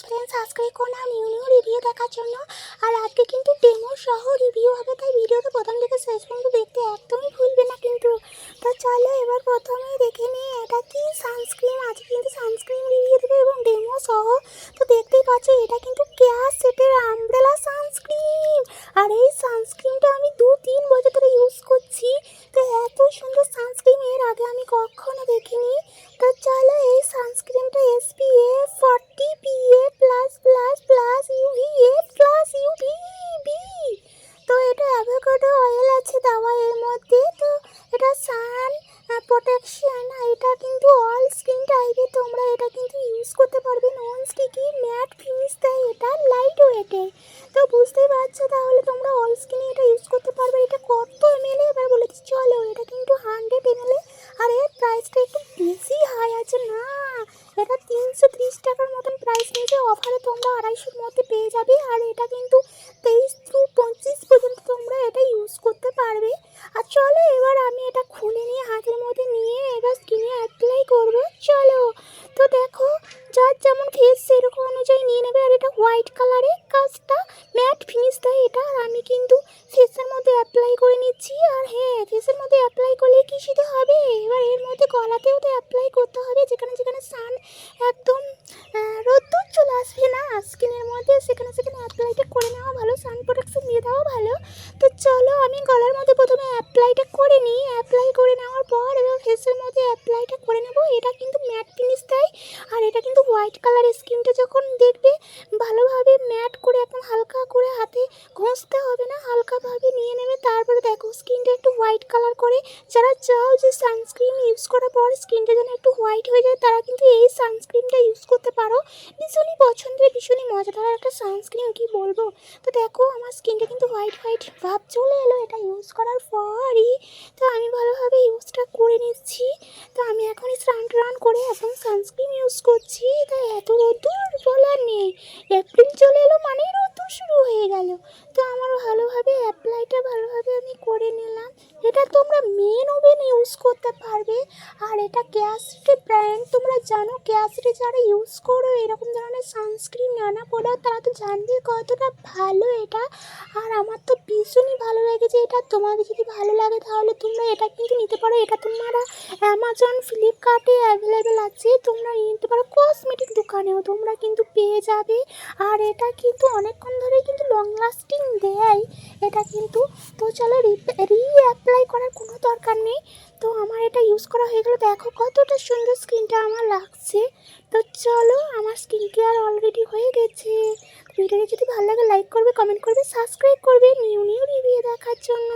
Please friend subscribe করো না new new review দেখার জন্য। আর আজকে কিন্তু ডেমো সহ রিভিউ হবে, তাই ভিডিওটা প্রথম থেকে শেষ পর্যন্ত দেখতে একদমই ভুলবে না কিন্তু। তো চলো এবার প্রথমেই দেখে নিই এটা কি সানস্ক্রিন। আজকে কিন্তু সানস্ক্রিন রিভিউ দেবে এবং ডেমো সহ। তো দেখতেই পাচ্ছ এটা কিন্তু কেয়ার সেটের আমব্রেলা সানস্ক্রিন। আর এই সানস্ক্রিনটা আমি 2-3 বছর ধরে ইউজ করছি। তো এত সুন্দর সানস্ক্রিন এর আগে আমি কখনো দেখিনি। তো চলো এই সানস্ক্রিনটা SPF 40 PA+++ UVA+UVB। তো এটা অ্যাভোকাডো অয়েল আছে দেওয়া এর মধ্যে। তো এটা সান প্রোটেকশন, এটা কিন্তু অল স্কিন টাইপে তোমরা এটা কিন্তু ইউজ করতে পারবে। নন স্টিকি ম্যাট ফিনিশ দেয়, এটা লাইট ওয়েটে। তো বুঝতেই পারছো তাহলে তোমরা অল স্কিনে এটা ইউজ করতে পারবে। এটা কত ml এবার বলে দিচ্ছি চলো। এটা কিন্তু 100 ml। আর এর প্রাইসটা একটু বেশি হাই আছে না, এটা 330 টাকার মতন প্রাইস নিয়েছে। অফারে তোমরা 250-র মধ্যে পেয়ে যাবে। আর এটা কিন্তু 23 থেকে 25 পর্যন্ত তোমরা এটা ইউজ করতে পারবে। আর চলো এবার আমি এটা খুলে নিয়ে হাতের মধ্যে নিয়ে এবার স্কিনে অ্যাপ্লাই করব। চলো তো দেখো যার যেমন ফেস সেরকম অনুযায়ী নিয়ে নেবে। আর এটা হোয়াইট কালারের কাজটা ম্যাট ফিনিশ দেয় এটা। আর আমি কিন্তু ফেসের মধ্যে অ্যাপ্লাই করে নিচ্ছি। আর হ্যাঁ, ফেসের মধ্যে অ্যাপ্লাই করলে কি শুধু হবে, এবার এর মধ্যে গলাতেও তো অ্যাপ্লাই করতে হবে। যেখানে যেখানে সান একদম রোদ্দুর চলে আসবে না স্কিনের মধ্যে, সেখানে সেখানে অ্যাপ্লাইটা করে নেওয়া ভালো, সান প্রোটেকশন দিয়ে দেওয়া ভালো। তো চলো আমি গলার মধ্যে প্রথমে অ্যাপ্লাইটা করে নিই। অ্যাপ্লাই করে নেওয়ার পর এবার ফেসের মধ্যে অ্যাপ্লাইটা করে নেব। এটা কিন্তু ম্যাট ফিনিশ দেয়। আর এটা কিন্তু হোয়াইট কালার। স্কিনটা যখন দেখবে ভালোভাবে ম্যাট করে একদম হালকা করে হাতে ঘষতে হবে না, হালকাভাবে নিয়ে নেবে। তারপরে দেখো স্কিনটা একটু হোয়াইট কালার করে। যারা চাও যে সানস্ক্রিন ইউজ করার পর স্কিনটা যেন একটু হোয়াইট হয়ে যায়, তারা কিন্তু এই সানস্ক্রিনটা ইউজ করতে পারো। ভীষণই পছন্দের, ভীষণই মজাদার একটা সানস্ক্রিন, কি বলবো। তো দেখো আমার স্কিনটা কিন্তু হোয়াইট হোয়াইট ভাব চলে এলো এটা ইউজ করার পরই। তো আমি ভালোভাবে ইউজটা করে নিচ্ছি। তো আমি এখনই স্নান টান করে একদম সানস্ক্রিন ইউজ করছি। তাই এত রোদ্দুর বলার নেই, এপ্রিল চলে এলো মানেই রোদ্দুর শুরু হয়ে গেল। তো আমার ভালোভাবে অ্যাপ্লাইটা ভালোভাবে আমি করে নিলাম। এটা তোমরা মেন ওভেন ইউজ করতে পারবে। আর এটা কেয়ার সিটির ব্র্যান্ড, তোমরা জানো কেয়ার সিটি যারা ইউজ করো এরকম ধরনের সানস্ক্রিন নানা প্রোডাক্ট, তারা তো জানবে কতটা ভালো এটা। আর আমার তো ভীষণই ভালো লেগেছে এটা। তোমাদের যদি ভালো লাগে তাহলে তোমরা এটা কিন্তু নিতে পারো। এটা তোমরা অ্যামাজন ফ্লিপকার্টে অ্যাভেলেবেল আছে, তোমরা নিতে পারো। কসমেটিক দোকানেও তোমরা কিন্তু পেয়ে যাবে। আর এটা কিন্তু অনেকক্ষণ ধরে কিন্তু লং লাস্টিং দেয় এটা কিন্তু। তো চলো অ্যাপ্লাই করার কোনো দরকার নেই। তো আমার এটা ইউজ করা হয়ে গেলো। দেখো কতটা সুন্দর স্কিনটা আমার লাগছে। তো চলো আমার স্কিন কেয়ার অলরেডি হয়ে গেছে। ভিডিওটা যদি ভালো লাগে লাইক করবে, কমেন্ট করবে, সাবস্ক্রাইব করবে নিউ নিউ রিভিউ দেখার জন্য।